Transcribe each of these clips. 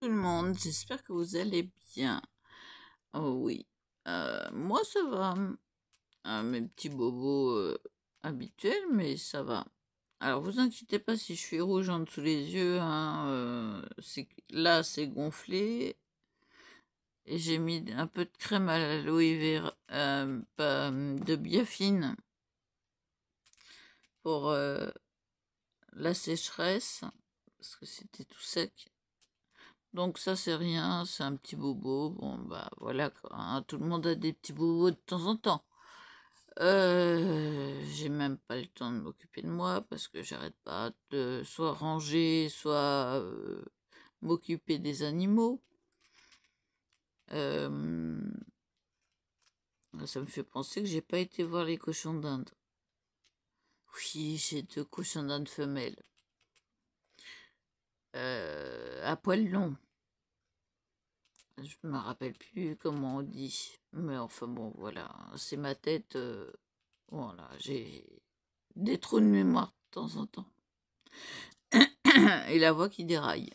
Tout le monde, j'espère que vous allez bien. Oh oui, moi ça va, mes petits bobos habituels, mais ça va. Alors vous inquiétez pas si je suis rouge en dessous les yeux, hein, là c'est gonflé et j'ai mis un peu de crème à l'aloe vera, de biafine pour la sécheresse parce que c'était tout sec. Donc ça c'est rien, c'est un petit bobo. Bon bah voilà quoi, hein, tout le monde a des petits bobos de temps en temps. J'ai même pas le temps de m'occuper de moi parce que j'arrête pas de soit ranger, soit m'occuper des animaux. Ça me fait penser que j'ai pas été voir les cochons d'Inde. Oui, j'ai 2 cochons d'Inde femelles. À poil long. Je me rappelle plus comment on dit. Mais enfin bon, voilà. C'est ma tête. Voilà, j'ai des trous de mémoire de temps en temps. Et la voix qui déraille.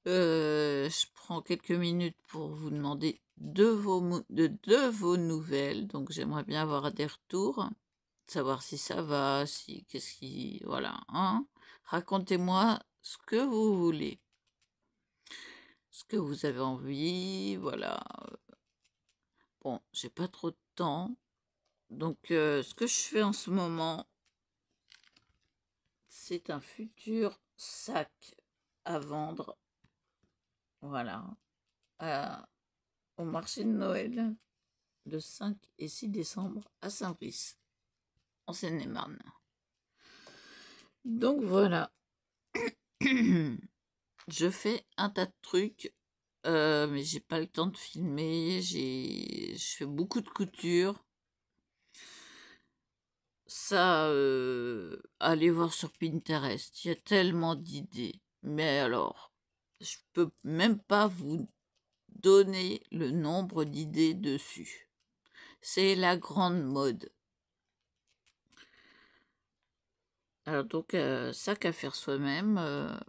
Je prends quelques minutes pour vous demander de vos nouvelles. Donc j'aimerais bien avoir des retours. Savoir si ça va, si qu'est-ce qui. Voilà. Hein. Racontez-moi ce que vous voulez. Ce que vous avez envie. Voilà. Bon, j'ai pas trop de temps. Donc ce que je fais en ce moment, c'est un futur sac à vendre. Voilà. Au marché de Noël de 5 et 6 décembre à Saint-Brice, en Seine-et-Marne. Donc voilà. Je fais un tas de trucs, mais j'ai pas le temps de filmer. Je fais beaucoup de couture. Ça, allez voir sur Pinterest. Il y a tellement d'idées. Mais alors, je peux même pas vous donner le nombre d'idées dessus. C'est la grande mode. Alors donc, sac à faire soi-même,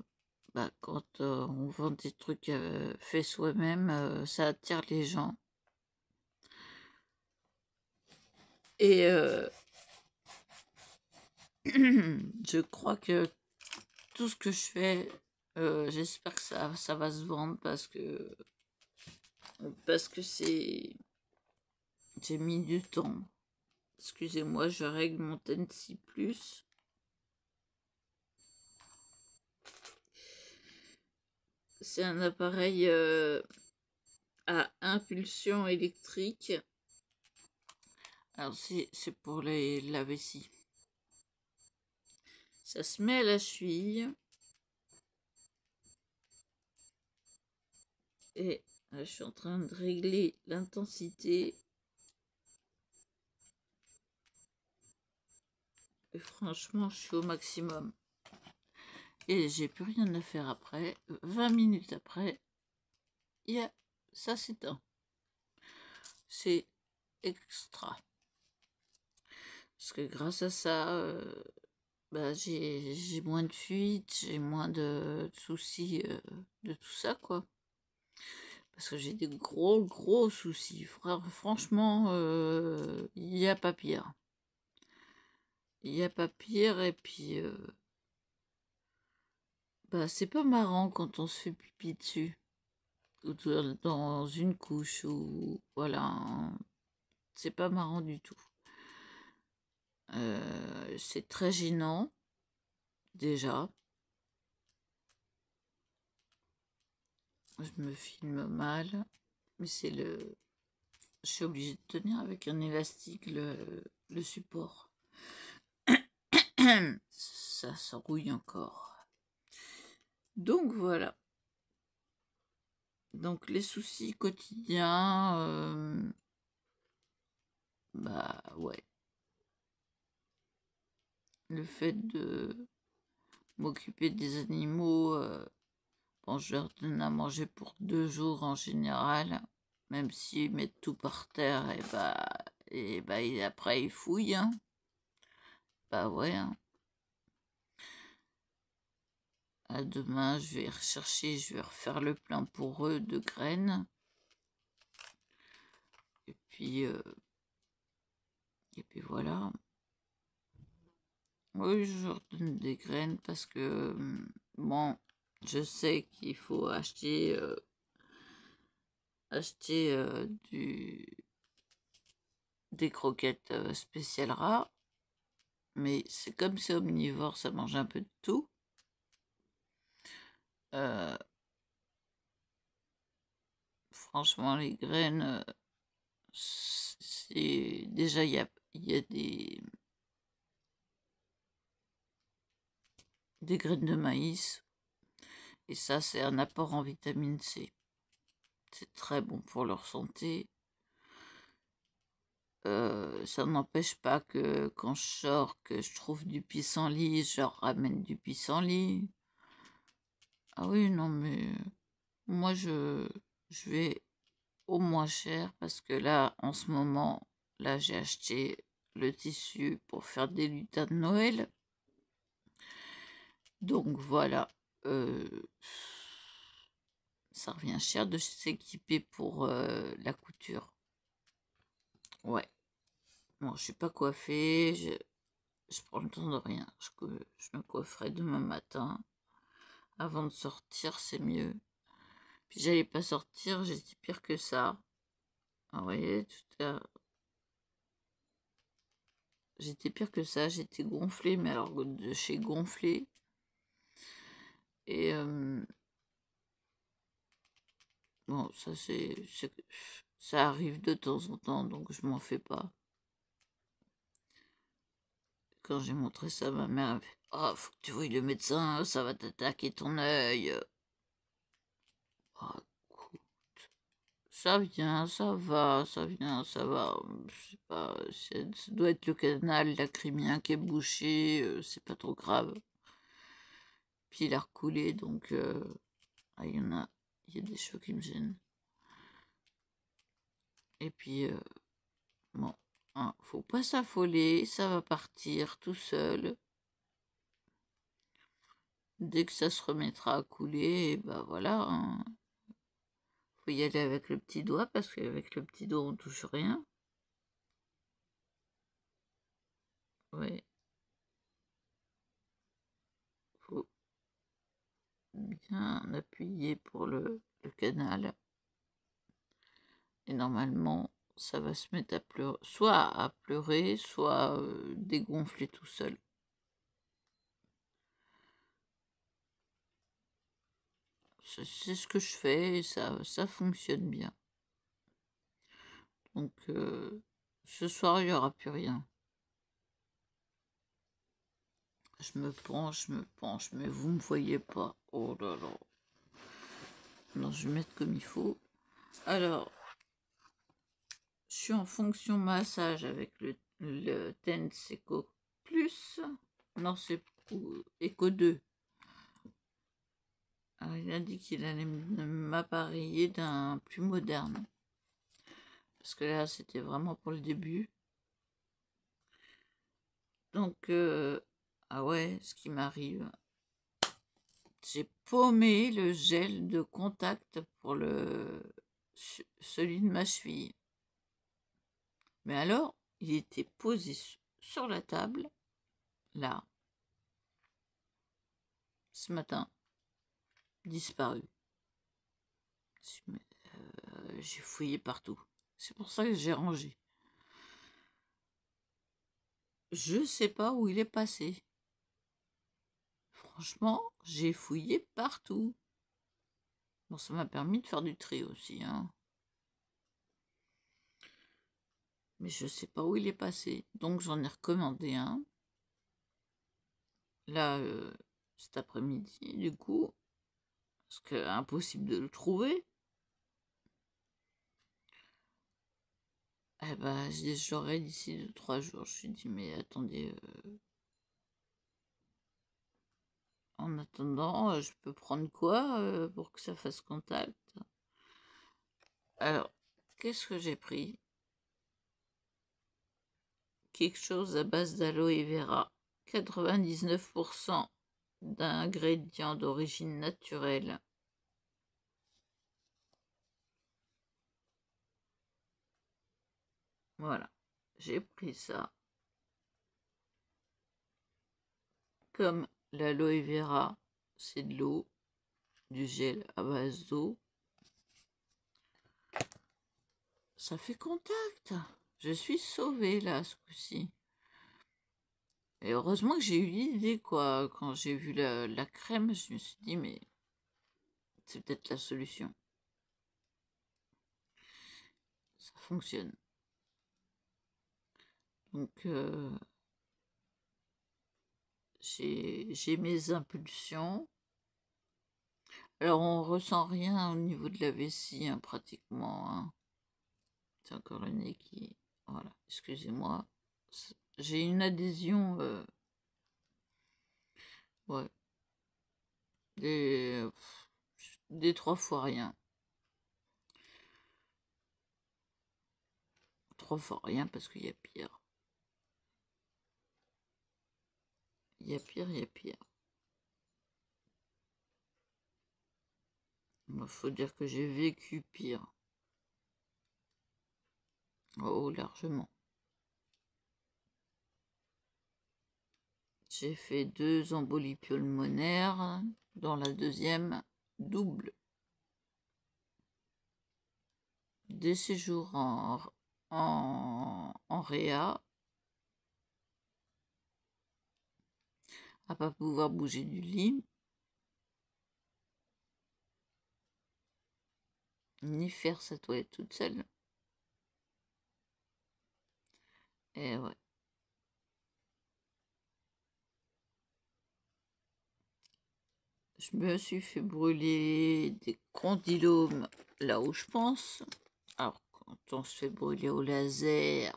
quand on vend des trucs faits soi-même, ça attire les gens. Et je crois que tout ce que je fais, j'espère que ça va se vendre parce que j'ai mis du temps. Excusez-moi, je règle mon Tensi Plus. C'est un appareil à impulsion électrique. Alors c'est pour la vessie. Ça se met à la cheville. Et là, je suis en train de régler l'intensité. Et franchement, je suis au maximum. Et j'ai plus rien à faire après. 20 minutes après, ça s'éteint. C'est extra. Parce que grâce à ça, j'ai moins de fuites, j'ai moins de soucis de tout ça, quoi. Parce que j'ai des gros soucis. Franchement, il n'y a pas pire. Il n'y a pas pire, et puis c'est pas marrant quand on se fait pipi dessus. Ou dans une couche, ou voilà. Hein. C'est pas marrant du tout. C'est très gênant, déjà. Je me filme mal, mais je suis obligée de tenir avec un élastique le support. Ça s'enrouille encore. Donc voilà. Donc les soucis quotidiens, ouais. Le fait de m'occuper des animaux, bon, je leur donne à manger pour 2 jours en général, même s'ils mettent tout par terre, et après ils fouillent, hein. Bah ouais, hein. À demain, je vais rechercher, je vais refaire le plein pour eux de graines. Et puis voilà. Oui, je leur donne des graines parce que, bon, je sais qu'il faut acheter des croquettes spéciales rats, mais c'est comme c'est omnivore, ça mange un peu de tout. Franchement, les graines, c'est déjà il y a des graines de maïs, et ça c'est un apport en vitamine C. C'est très bon pour leur santé. Ça n'empêche pas que quand je sors, que je trouve du pissenlit, je leur ramène du pissenlit. Ah oui, non, mais moi je vais au moins cher parce que là, en ce moment, là, j'ai acheté le tissu pour faire des lutins de Noël. Donc voilà, ça revient cher de s'équiper pour la couture. Ouais. Bon, je suis pas coiffée, je prends le temps de rien. Je me coifferai demain matin. Avant de sortir, c'est mieux. Puis j'allais pas sortir, j'étais pire que ça. Ah, vous voyez, j'étais pire que ça, j'étais gonflée, mais alors de chez gonflée. Et bon, ça arrive de temps en temps, donc je m'en fais pas. Quand j'ai montré ça à ma mère, elle me fait: «Oh, faut que tu voies le médecin, ça va t'attaquer ton œil.» Oh, écoute, ça vient, ça va, ça vient, ça va. Je sais pas, ça doit être le canal lacrymien qui est bouché, c'est pas trop grave. Puis il a recoulé, donc ah, il y a des choses qui me gênent. Et puis bon, hein, faut pas s'affoler, ça va partir tout seul. Dès que ça se remettra à couler, et bah voilà, hein. Faut y aller avec le petit doigt parce qu'avec le petit doigt on touche rien. Ouais, faut bien appuyer pour le canal. Et normalement, ça va se mettre à pleurer, soit à pleurer, soit dégonfler tout seul. C'est ce que je fais et ça fonctionne bien. Donc ce soir, il n'y aura plus rien. Je me penche, mais vous ne me voyez pas. Oh là là. Non, je vais mettre comme il faut. Alors, je suis en fonction massage avec le Tense Eco Plus. Non, c'est Eco 2. Alors, il a dit qu'il allait m'appareiller d'un plus moderne. Parce que là, c'était vraiment pour le début. Donc, ah ouais, ce qui m'arrive, j'ai paumé le gel de contact pour celui de ma cheville. Mais alors, il était posé sur la table, là, ce matin, disparu. J'ai fouillé partout. C'est pour ça que j'ai rangé. Je sais pas où il est passé. Franchement, j'ai fouillé partout. Bon, ça m'a permis de faire du tri aussi, hein. Mais je sais pas où il est passé. Donc j'en ai recommandé un. Là, cet après-midi, du coup. Parce que impossible de le trouver. Eh ben, j'aurai d'ici 2-3 jours. Je me suis dit, mais attendez, en attendant, je peux prendre quoi pour que ça fasse contact? Alors, qu'est-ce que j'ai pris? Quelque chose à base d'aloe vera. 99% d'ingrédients d'origine naturelle. Voilà, j'ai pris ça. Comme l'aloe vera, c'est de l'eau, du gel à base d'eau. Ça fait contact. Je suis sauvée là ce coup-ci. Et heureusement que j'ai eu l'idée, quoi. Quand j'ai vu la crème, je me suis dit, mais c'est peut-être la solution. Ça fonctionne. Donc, j'ai mes impulsions. Alors, on ressent rien au niveau de la vessie, hein, pratiquement. Hein. C'est encore le nez qui... Voilà, excusez-moi. J'ai une adhésion... ouais. Des 3 fois rien. 3 fois rien parce qu'il y a pire. Il y a pire, il y a pire. Il faut dire que j'ai vécu pire. Oh, largement. J'ai fait 2 embolies pulmonaires. Dans la deuxième, double. Des séjours en réa. À pas pouvoir bouger du lit. Ni faire sa toilette toute seule. Et ouais. Je me suis fait brûler des condylomes là où je pense. Alors, quand on se fait brûler au laser,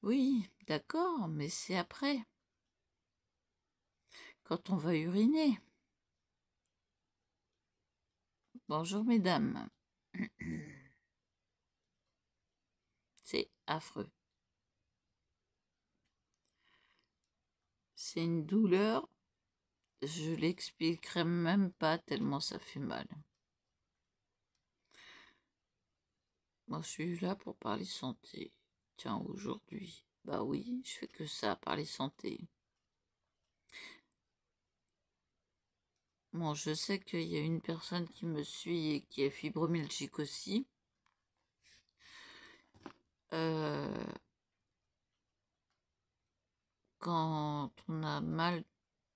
oui, d'accord, mais c'est après, quand on va uriner. Bonjour mesdames. C'est affreux. C'est une douleur, je l'expliquerai même pas tellement ça fait mal. Moi, je suis là pour parler santé. Tiens, aujourd'hui, bah oui, je fais que ça, parler santé. Bon, je sais qu'il y a une personne qui me suit et qui est fibromyalgique aussi. Quand on a mal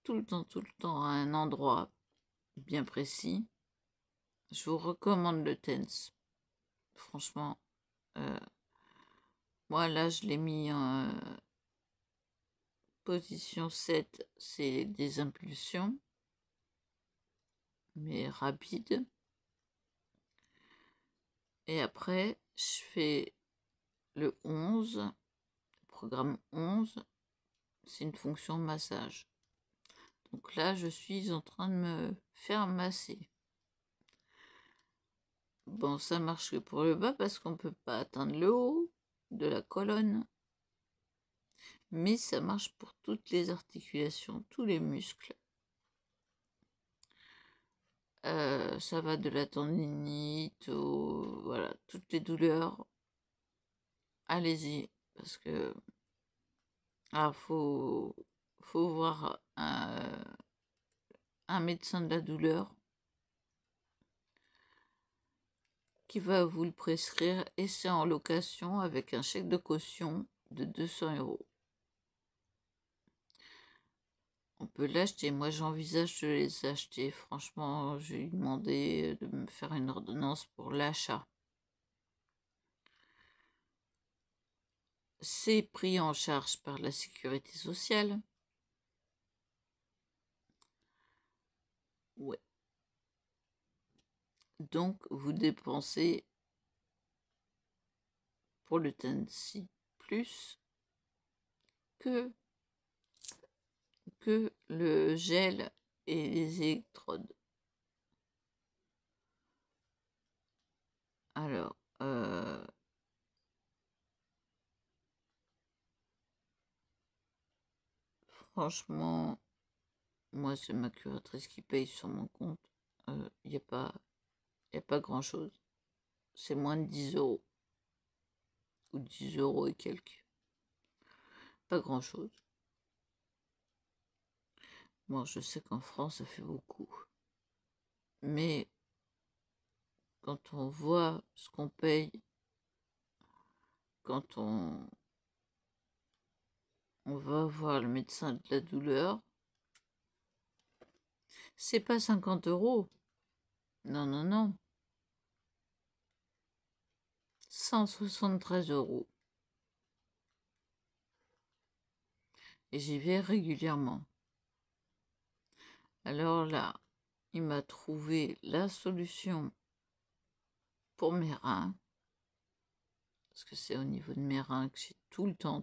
tout le temps à un endroit bien précis, je vous recommande le TENS. Franchement, moi là je l'ai mis en position 7, c'est des impulsions, mais rapides. Et après, je fais le 11, le programme 11, c'est une fonction massage. Donc là, je suis en train de me faire masser. Bon, ça marche que pour le bas parce qu'on ne peut pas atteindre le haut de la colonne. Mais ça marche pour toutes les articulations, tous les muscles. Ça va de la tendinite voilà, toutes les douleurs. Allez-y, parce que faut voir un médecin de la douleur qui va vous le prescrire et c'est en location avec un chèque de caution de 200 €. On peut l'acheter. Moi, j'envisage de les acheter. Franchement, j'ai demandé de me faire une ordonnance pour l'achat. C'est pris en charge par la sécurité sociale. Ouais. Donc, vous dépensez pour le Tensi plus que le gel et les électrodes. Alors, franchement, moi, c'est ma curatrice qui paye sur mon compte. Il n'y a pas grand-chose. C'est moins de 10 euros. Ou 10 euros et quelques. Pas grand-chose. Bon, je sais qu'en France, ça fait beaucoup. Mais quand on voit ce qu'on paye, quand on va voir le médecin de la douleur, c'est pas 50 euros. Non, non, non. 173 euros. Et j'y vais régulièrement. Alors là, il m'a trouvé la solution pour mes reins. Parce que c'est au niveau de mes reins que j'ai tout le temps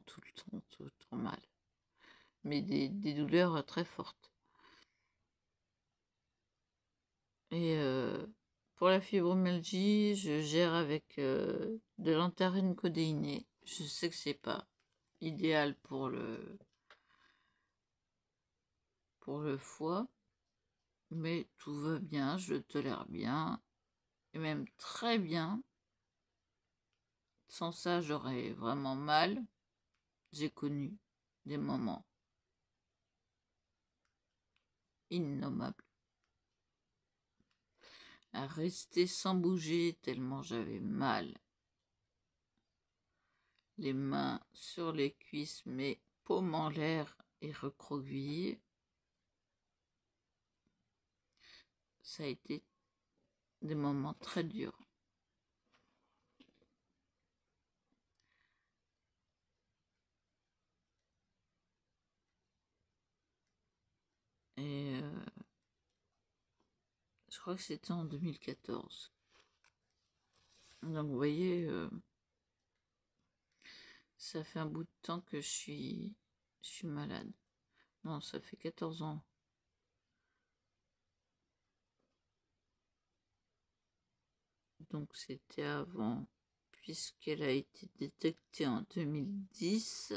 mal. Mais des douleurs très fortes. Et pour la fibromyalgie, je gère avec de l'antharine codéinée. Je sais que c'est pas idéal pour le foie, mais tout va bien, je le tolère bien, et même très bien. Sans ça, j'aurais vraiment mal. J'ai connu des moments innommables à rester sans bouger tellement j'avais mal. Les mains sur les cuisses, mes paumes en l'air et recroquevillées. Ça a été des moments très durs. Et je crois que c'était en 2014. Donc vous voyez, ça fait un bout de temps que je suis malade. Non, ça fait 14 ans. Donc c'était avant, puisqu'elle a été détectée en 2010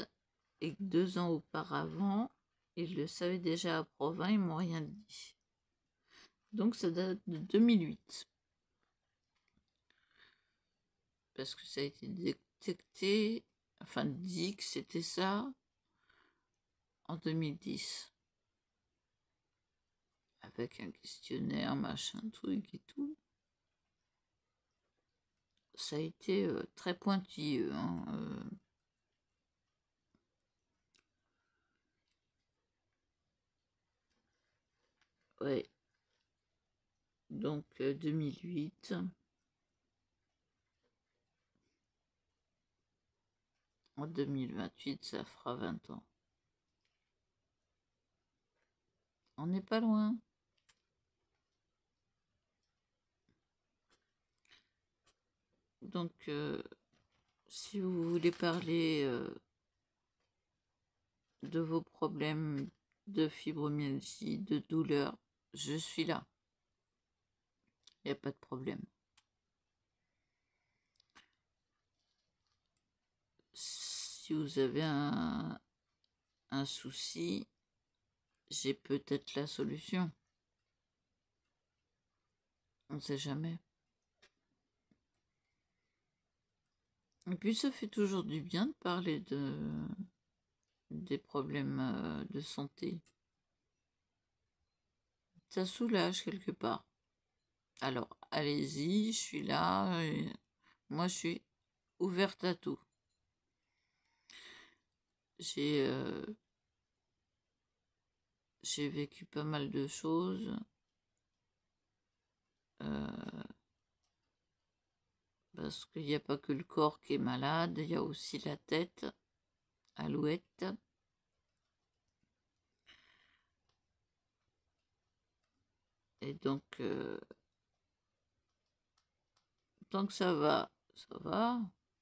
et 2 ans auparavant, ils le savaient déjà à Provins, ils m'ont rien dit. Donc ça date de 2008. Parce que ça a été détecté, enfin dit que c'était ça, en 2010. Avec un questionnaire, machin, truc et tout. Ça a été très pointilleux. Hein, ouais. Donc 2008. En 2028, ça fera 20 ans. On n'est pas loin. Donc, si vous voulez parler de vos problèmes de fibromyalgie, de douleur, je suis là. Il n'y a pas de problème. Si vous avez un souci, j'ai peut-être la solution. On ne sait jamais. Et puis ça fait toujours du bien de parler des problèmes de santé. Ça soulage quelque part. Alors, allez-y, je suis là. Moi, je suis ouverte à tout. J'ai vécu pas mal de choses. Parce qu'il n'y a pas que le corps qui est malade, il y a aussi la tête, alouette. Et donc, tant que ça va.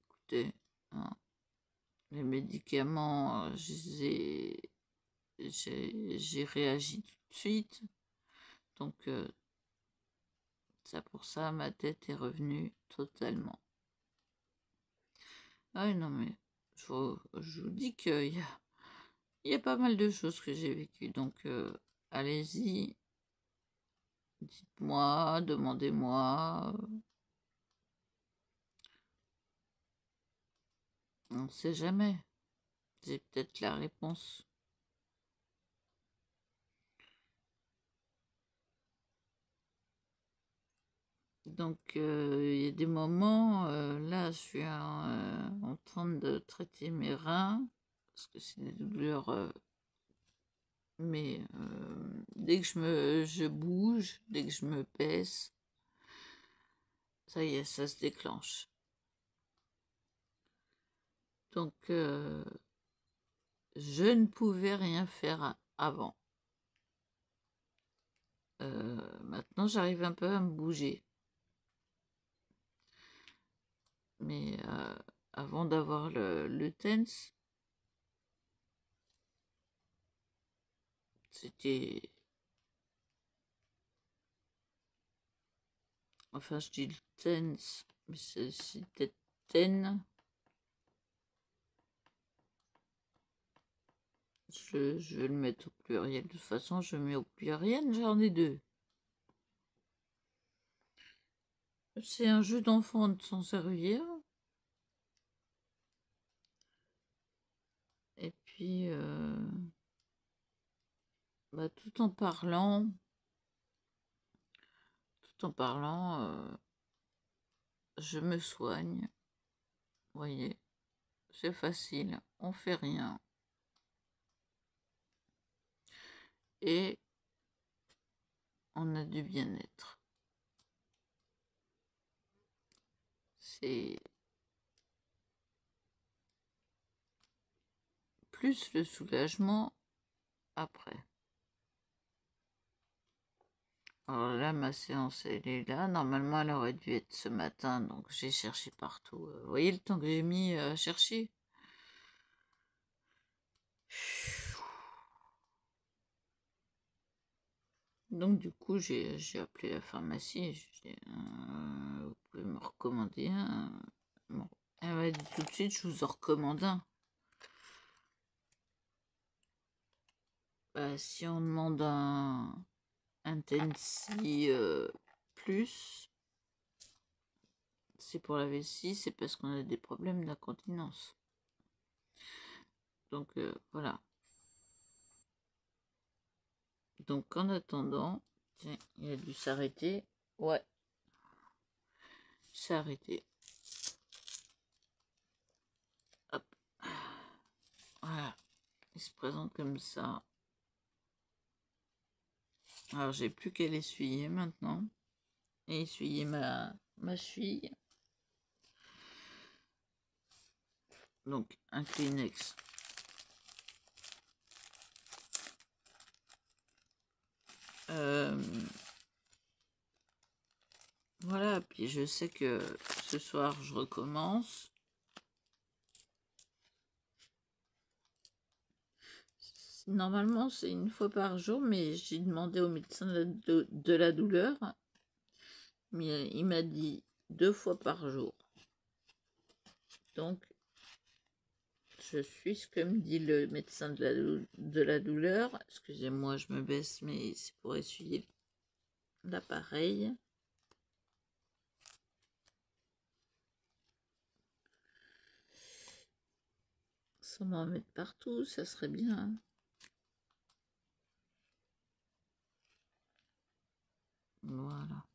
Écoutez, hein, les médicaments, j'ai réagi tout de suite. Donc, ça pour ça, ma tête est revenue totalement. Ah oui, non, mais je vous dis qu'il y a Il y a pas mal de choses que j'ai vécues, donc allez-y, dites-moi, demandez-moi. On ne sait jamais. J'ai peut-être la réponse. Donc, il y a des moments, là, je suis en train de traiter mes reins, parce que c'est des douleurs, mais dès que je bouge, dès que je me baisse, ça y est, ça se déclenche. Donc, je ne pouvais rien faire avant. Maintenant, j'arrive un peu à me bouger. Mais avant d'avoir le TENS, c'était... Enfin, je dis le TENS, mais c'était TEN. Je vais le mettre au pluriel. De toute façon, je mets au pluriel, j'en ai deux. C'est un jeu d'enfant de s'en servir. Et puis, bah, tout en parlant, je me soigne. Vous voyez, c'est facile, on fait rien. Et on a du bien-être. C'est plus le soulagement après. Alors là, ma séance, elle est là. Normalement, elle aurait dû être ce matin, donc j'ai cherché partout. Vous voyez le temps que j'ai mis à chercher? Donc du coup, j'ai appelé la pharmacie. Vous pouvez me recommander un? Bon. Elle m'a dit tout de suite, je vous en recommande un. Bah, si on demande un Intensi plus, c'est pour la vessie, c'est parce qu'on a des problèmes d'incontinence. Donc voilà. Donc en attendant, tiens, il a dû s'arrêter. Ouais, il s'est arrêté. Hop. Voilà. Il se présente comme ça. Alors j'ai plus qu'à l'essuyer maintenant. Et essuyer ma cheville. Donc un Kleenex. Voilà, puis je sais que ce soir je recommence. Normalement c'est une fois par jour, mais j'ai demandé au médecin de la douleur. Mais il m'a dit 2 fois par jour. Donc je suis ce que me dit le médecin de la douleur. Excusez-moi, je me baisse, mais c'est pour essuyer l'appareil. Sans m'en mettre partout, ça serait bien. Voilà.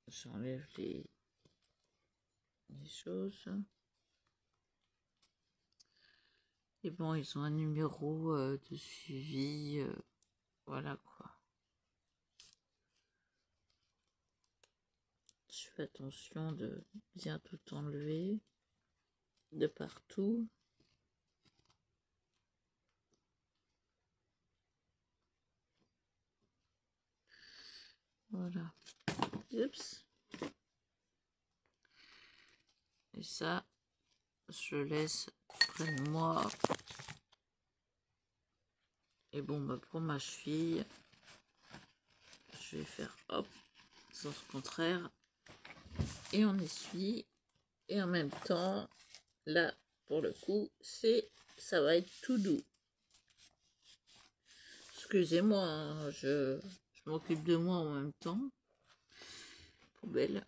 J'enlève les choses. Et bon, ils ont un numéro de suivi. Voilà quoi. Je fais attention de bien tout enlever de partout. Voilà. Oups. Et ça, je laisse près de moi. Et bon, bah pour ma cheville, je vais faire hop, sens contraire. Et on essuie. Et en même temps, là, pour le coup, ça va être tout doux. Excusez-moi, hein, je m'occupe de moi en même temps. Poubelle.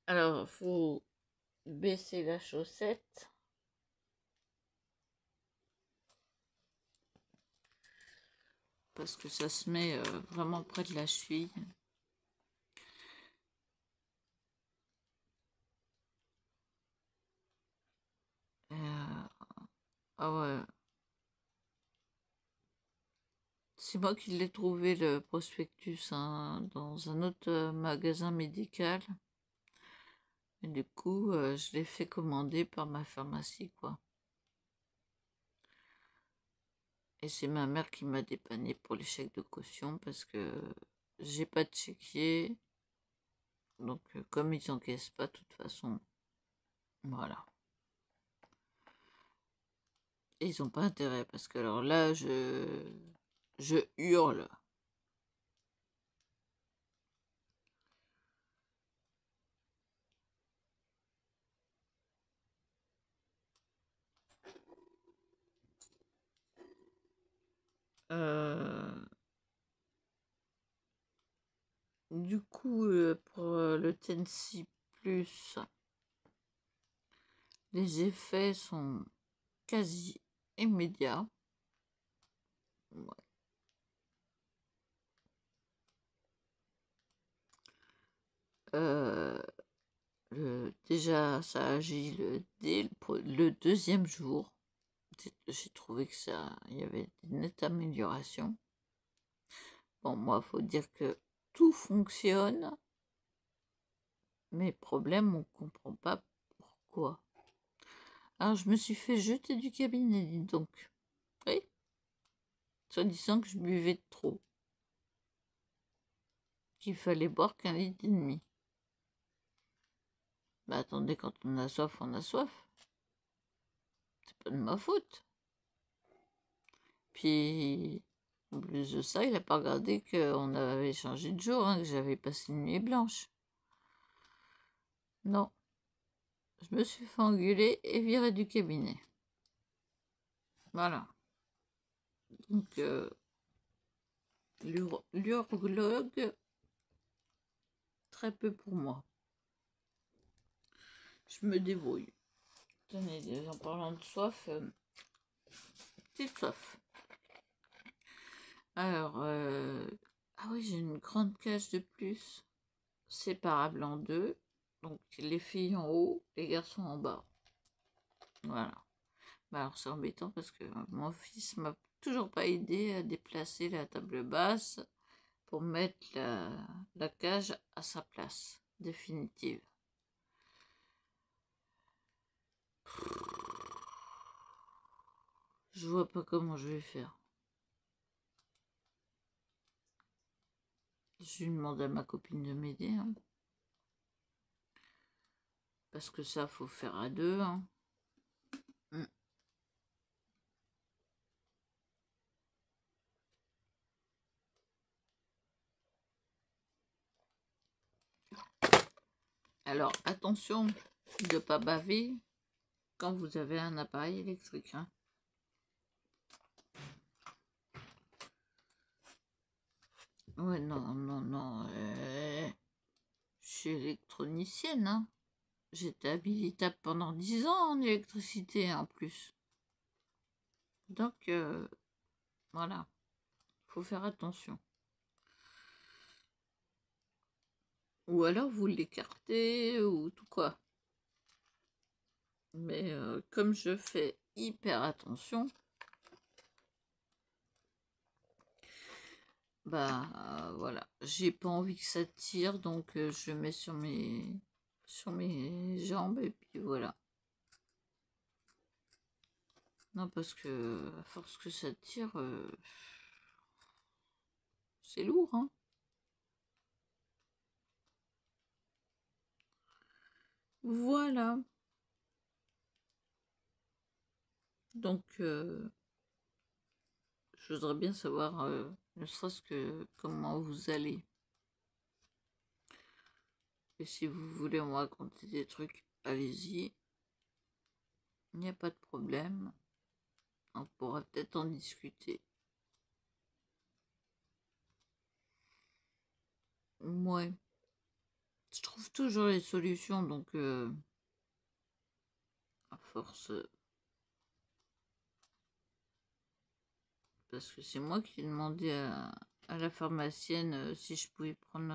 Alors, faut baisser la chaussette. Parce que ça se met vraiment près de la cheville. Ah ouais. C'est moi qui l'ai trouvé, le prospectus, hein, dans un autre magasin médical. Et du coup, je l'ai fait commander par ma pharmacie, quoi. Et c'est ma mère qui m'a dépanné pour les chèques de caution parce que j'ai pas de chéquier. Donc, comme ils n'encaissent pas, de toute façon, voilà. Et ils n'ont pas intérêt parce que alors là, je hurle. Du coup, pour le Tensi Plus, les effets sont quasi immédiats. Ouais. Déjà, ça agit dès le deuxième jour. J'ai trouvé que il y avait une nette amélioration. Bon, moi, faut dire que tout fonctionne. Mais problème, on comprend pas pourquoi. Alors, je me suis fait jeter du cabinet, dis donc. Oui, soi-disant que je buvais de trop. Qu'il fallait boire qu'1,5 litre. Bah attendez, quand on a soif, on a soif. C'est pas de ma faute. Puis, en plus de ça, il a pas regardé qu'on avait changé de jour, hein, que j'avais passé une nuit blanche. Non. Je me suis fait engueuler et virer du cabinet. Voilà. Donc, l'urologue, très peu pour moi. Je me débrouille. Tenez, en parlant de soif, petite soif. Alors, ah oui, j'ai une grande cage de plus, séparable en deux. Donc, les filles en haut, les garçons en bas. Voilà. Bah alors, c'est embêtant parce que mon fils m'a toujours pas aidé à déplacer la table basse pour mettre la cage à sa place définitive. Je vois pas comment je vais faire. Je lui demande à ma copine de m'aider. Hein. Parce que ça, faut faire à deux. Hein. Alors, attention de ne pas baver quand vous avez un appareil électrique. Hein. Ouais, non, non, non. Je suis électronicienne. Hein. J'étais habilitable pendant 10 ans en électricité en plus. Donc, voilà. Faut faire attention. Ou alors vous l'écartez ou tout quoi. Mais comme je fais hyper attention, bah voilà, j'ai pas envie que ça tire, donc je mets sur mes jambes et puis voilà. Non, parce que à force que ça tire, c'est lourd, hein. Voilà. Donc, je voudrais bien savoir, ne serait-ce que comment vous allez. Et si vous voulez me raconter des trucs, allez-y. Il n'y a pas de problème. On pourra peut-être en discuter. Ouais. Je trouve toujours les solutions, donc à force, parce que c'est moi qui ai demandé à la pharmacienne si je pouvais prendre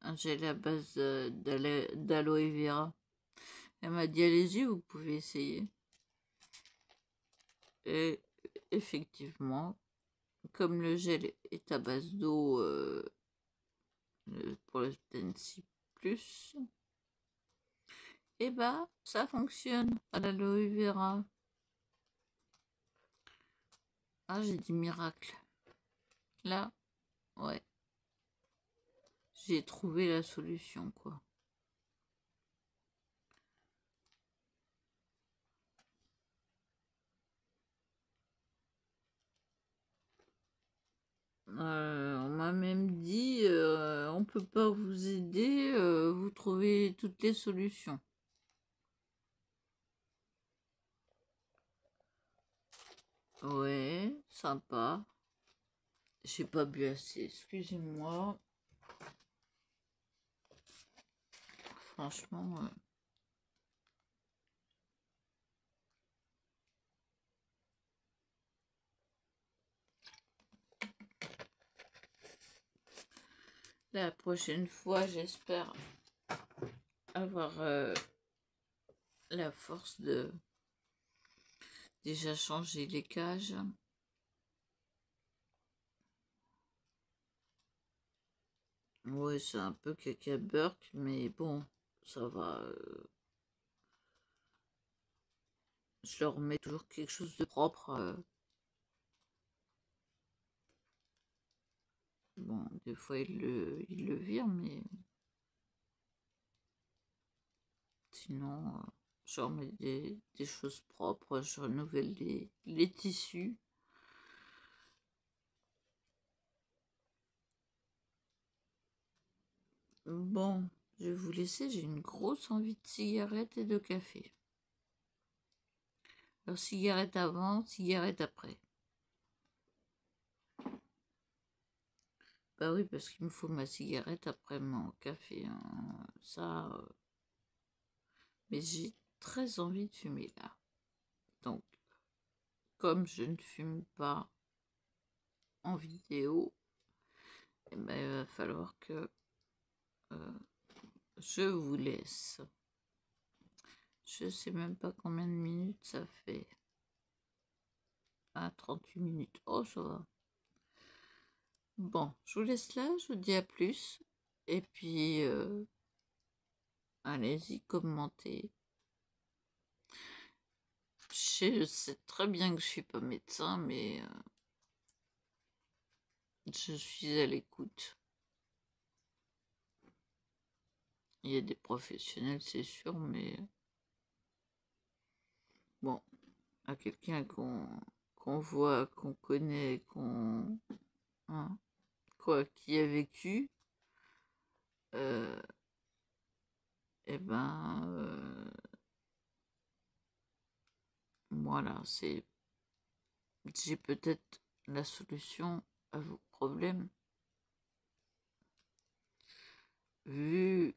un gel à base d'aloe vera. Elle m'a dit allez-y, vous pouvez essayer. Et effectivement, comme le gel est à base d'eau pour le Tensi Plus, et bah ça fonctionne à l'aloe vera. Ah, j'ai dit miracle. Là, ouais. J'ai trouvé la solution, quoi. On m'a même dit, on peut pas vous aider, vous trouvez toutes les solutions. Ouais, sympa. J'ai pas bu assez, excusez-moi. Franchement, la prochaine fois, j'espère avoir la force de déjà changer les cages. Ouais, c'est un peu caca burk, mais bon, ça va. Je leur mets toujours quelque chose de propre. Bon, des fois, ils le virent, mais sinon, je leur mets des choses propres, je renouvelle les tissus. Bon, je vais vous laisser, j'ai une grosse envie de cigarette et de café. Alors, cigarette avant, cigarette après. Bah oui, parce qu'il me faut ma cigarette après mon café. Hein. Ça, mais j'ai très envie de fumer là. Donc, comme je ne fume pas en vidéo, eh ben, il va falloir que je vous laisse. Je sais même pas combien de minutes ça fait. Ah, 38 minutes. Oh, ça va. Bon, je vous laisse là, je vous dis à plus. Et puis, allez-y, commentez. Je sais très bien que je suis pas médecin, mais je suis à l'écoute. Il y a des professionnels, c'est sûr, mais bon, à quelqu'un qu'on voit, qu'on connaît, hein, quoi, qui a vécu, et ben, voilà, j'ai peut-être la solution à vos problèmes, vu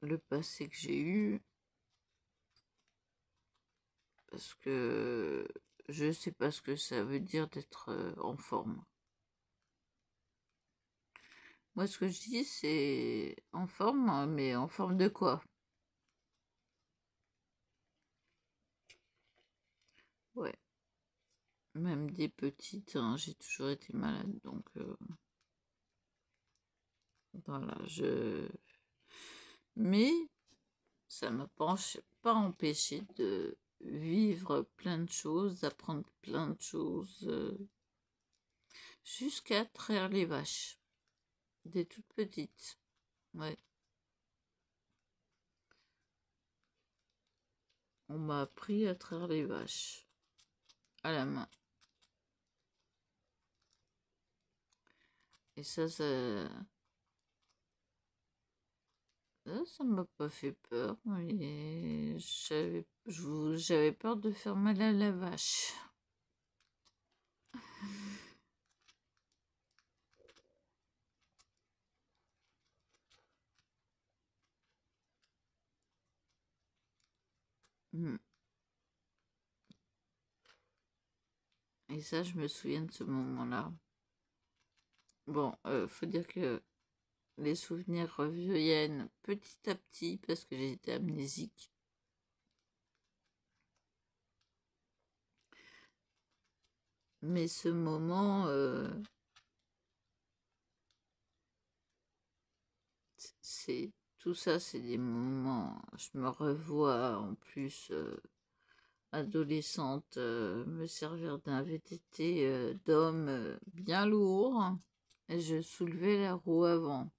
le passé que j'ai eu, parce que je sais pas ce que ça veut dire d'être en forme. Moi, ce que je dis, c'est en forme, mais en forme de quoi? Ouais, même des petites, hein, j'ai toujours été malade, donc voilà, Mais ça m'a pas empêché de vivre plein de choses, d'apprendre plein de choses, jusqu'à traire les vaches, des toutes petites. Ouais. on m'a appris à traire les vaches à la main. Et ça m'a pas fait peur, mais j'avais peur de faire mal à la vache. Hmm. Et ça, je me souviens de ce moment-là. Bon, faut dire que les souvenirs reviennent petit à petit parce que j'ai été amnésique. Mais ce moment, c'est tout ça, c'est des moments. Je me revois en plus adolescente me servir d'un VTT d'homme bien lourd et je soulevais la roue avant.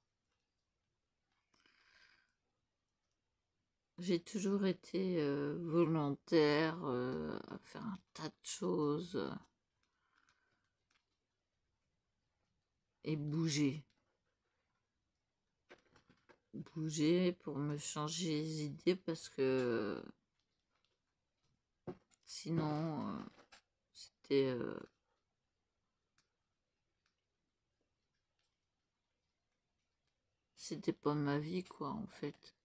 J'ai toujours été volontaire à faire un tas de choses et bouger. Bouger pour me changer les idées parce que sinon c'était pas ma vie quoi en fait.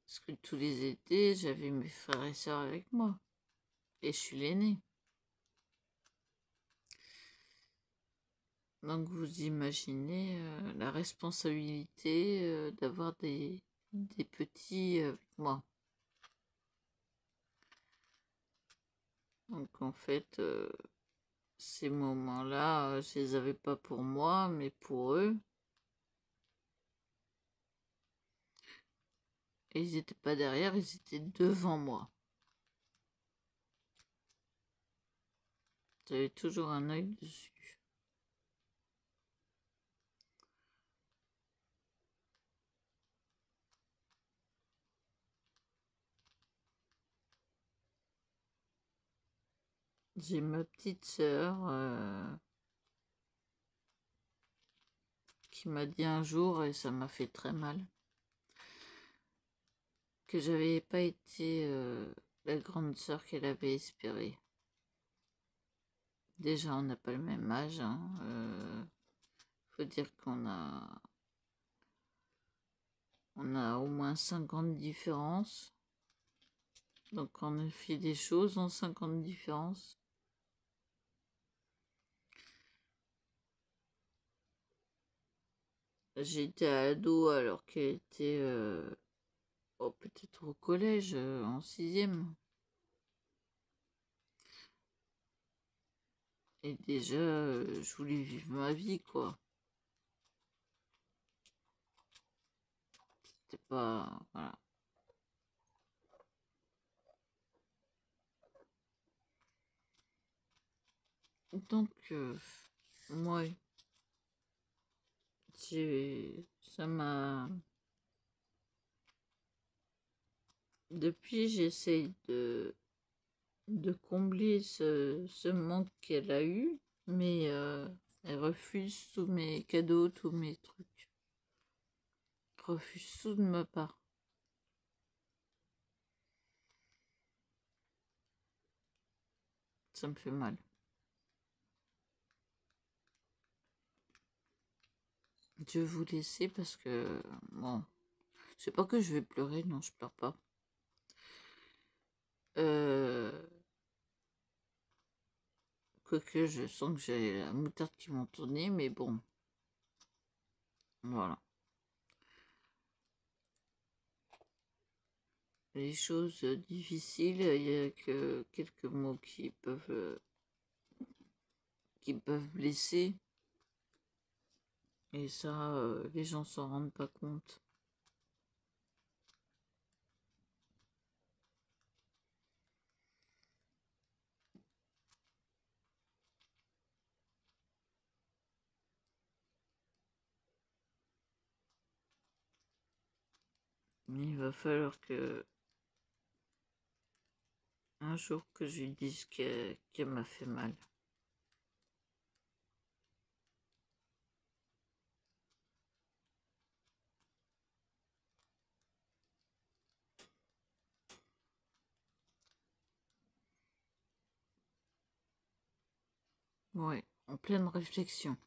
Parce que tous les étés j'avais mes frères et sœurs avec moi et je suis l'aîné. Donc vous imaginez la responsabilité d'avoir des petits avec moi. Donc en fait, ces moments-là, je les avais pas pour moi, mais pour eux. Et ils n'étaient pas derrière, ils étaient devant moi. J'avais toujours un œil dessus. J'ai ma petite sœur qui m'a dit un jour, et ça m'a fait très mal, que j'avais pas été la grande sœur qu'elle avait espérée. Déjà, on n'a pas le même âge. Hein. Faut dire on a au moins 5 ans de différence. Donc on a fait des choses en 5 ans de différence. J'étais ado alors qu'elle était peut-être au collège, en 6e. Et déjà, je voulais vivre ma vie, quoi. C'était pas... Voilà. Donc, moi, ça m'a... Depuis, j'essaye de combler ce manque qu'elle a eu, mais elle refuse tous mes cadeaux, tous mes trucs. Refuse tout de ma part. Ça me fait mal. Je vais vous laisser parce que, bon, c'est pas que je vais pleurer, non, je pleure pas. Quoique je sens que j'ai la moutarde qui m'en tournait, mais bon, voilà. Les choses difficiles, il n'y a que quelques mots qui peuvent blesser. Et ça, les gens s'en rendent pas compte. Mais il va falloir que Un jour que je lui dise qu'elle m'a fait mal. Ouais, en pleine réflexion.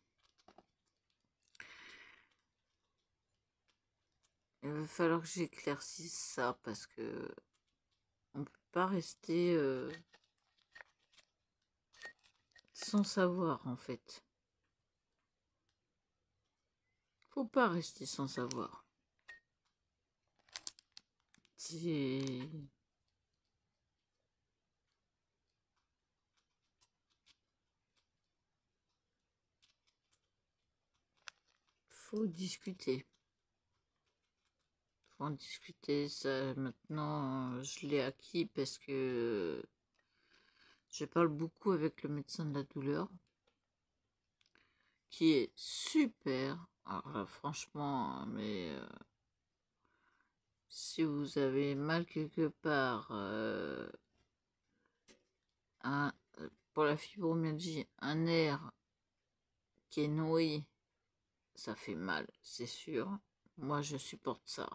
Il va falloir que j'éclaircisse ça parce que on peut pas rester sans savoir en fait. Faut pas rester sans savoir. C'est... Faut discuter. Faut en discuter. Ça, maintenant, je l'ai acquis parce que je parle beaucoup avec le médecin de la douleur, qui est super. Alors là, franchement, mais si vous avez mal quelque part, un, pour la fibromyalgie, un nerf qui est noué, ça fait mal, c'est sûr. Moi, je supporte ça.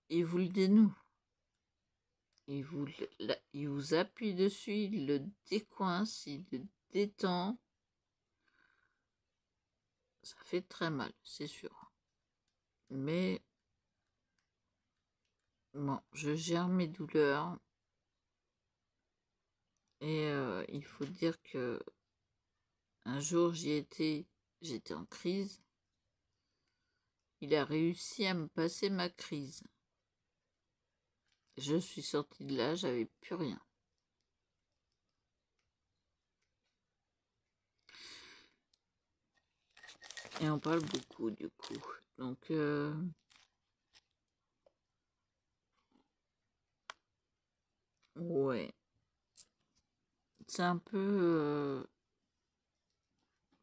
Il vous le dénoue. Il vous appuie dessus, il le décoince, il le détend. Ça fait très mal, c'est sûr. Mais bon, je gère mes douleurs. Et il faut dire que un jour j'étais en crise. Il a réussi à me passer ma crise. Je suis sortie de là, j'avais plus rien. Et on parle beaucoup du coup. Donc ouais. C'est un peu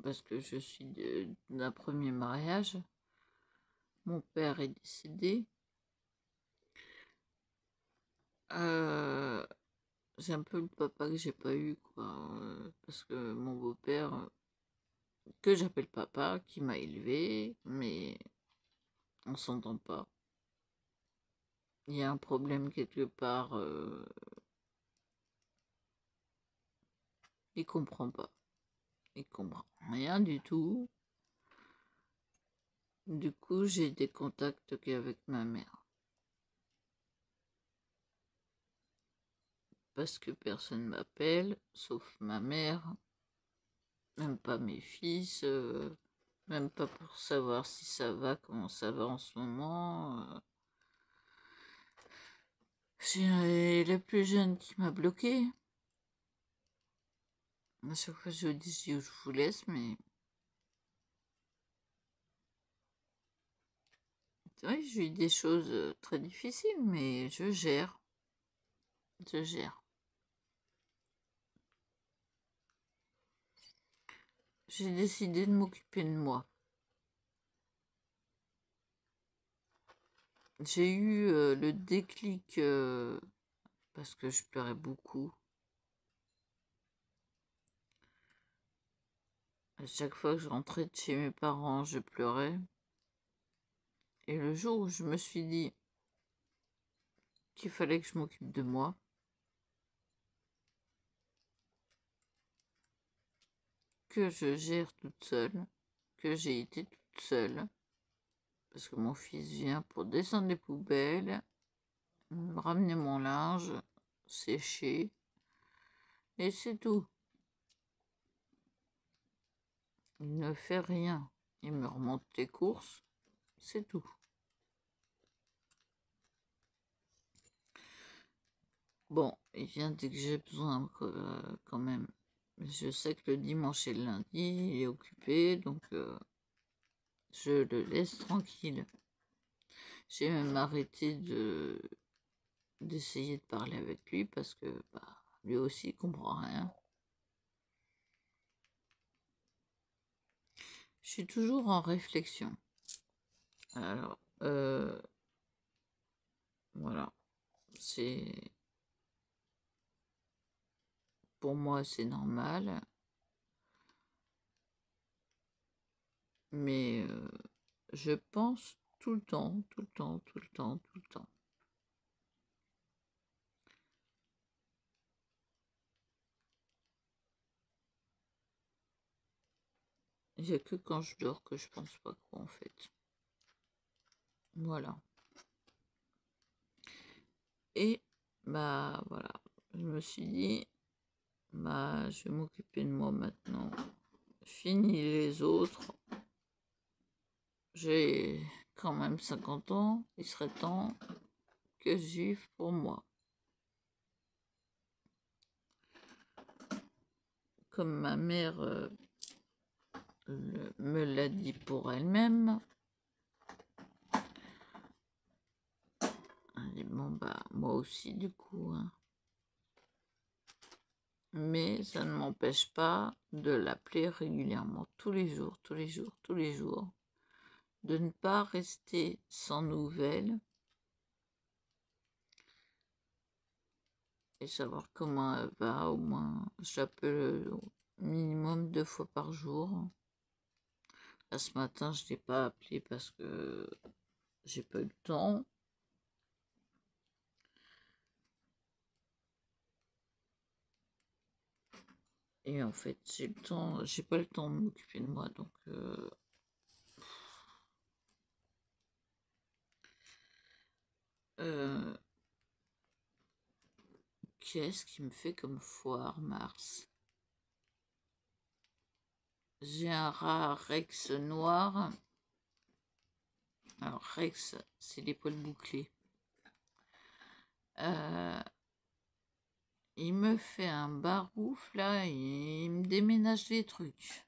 parce que je suis d'un premier mariage. Mon père est décédé. C'est un peu le papa que j'ai pas eu, quoi. Parce que mon beau-père, que j'appelle papa, qui m'a élevé, mais on s'entend pas. Il y a un problème quelque part. Il comprend pas. Il comprend rien du tout. Du coup, j'ai des contacts qu'avec ma mère. Parce que personne m'appelle, sauf ma mère. Même pas mes fils. Même pas pour savoir si ça va, comment ça va en ce moment. J'ai la plus jeune qui m'a bloqué. À chaque fois, je dis je vous laisse, mais oui, j'ai eu des choses très difficiles, mais je gère. Je gère. J'ai décidé de m'occuper de moi. J'ai eu le déclic parce que je pleurais beaucoup. À chaque fois que je rentrais de chez mes parents, je pleurais. Et le jour où je me suis dit qu'il fallait que je m'occupe de moi, que je gère toute seule, que j'ai été toute seule, parce que mon fils vient pour descendre les poubelles, ramener mon linge, sécher, et c'est tout. Il ne fait rien. Il me remonte les courses, c'est tout. Bon, il vient dès que j'ai besoin quand même. Je sais que le dimanche et le lundi, il est occupé, donc je le laisse tranquille. J'ai même arrêté d'essayer de parler avec lui parce que lui aussi il comprend rien. Je suis toujours en réflexion. Alors, voilà, c'est pour moi, c'est normal. Mais je pense tout le temps, tout le temps, tout le temps, tout le temps. Il n'y a que quand je dors que je pense pas quoi, en fait. Voilà. Et, bah, voilà. Je me suis dit, bah, je vais m'occuper de moi maintenant. Fini les autres. J'ai quand même 50 ans. Il serait temps que je vive pour moi. Comme ma mère me l'a dit pour elle-même. Elle dit, bon, bah, moi aussi, du coup. Hein. Mais ça ne m'empêche pas de l'appeler régulièrement, tous les jours, tous les jours, tous les jours. De ne pas rester sans nouvelles. Et savoir comment elle va, au moins, j'appelle au minimum 2 fois par jour. Là, ce matin, je ne l'ai pas appelé parce que j'ai pas eu le temps. Et en fait, j'ai pas le temps de m'occuper de moi, donc qu'est-ce qui me fait comme foire, Mars? J'ai un rat Rex noir. Alors, Rex, c'est les poils bouclés. Il me fait un barouf, là, il me déménage les trucs.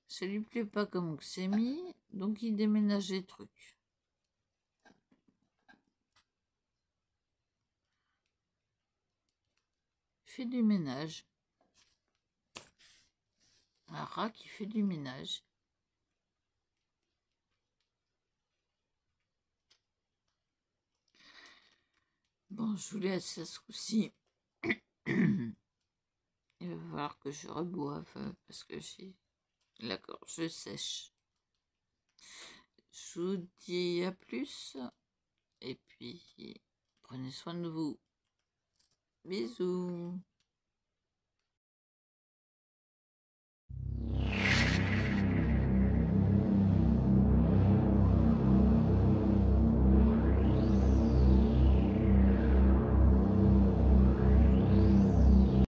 Ça lui plaît pas comme Xemi, donc il déménage les trucs. Il fait du ménage. Un rat qui fait du ménage. Bon, je vous laisse à ce coup-ci. Il va falloir que je reboive parce que j'ai la gorge sèche. Je vous dis à plus. Et puis, prenez soin de vous. Bisous.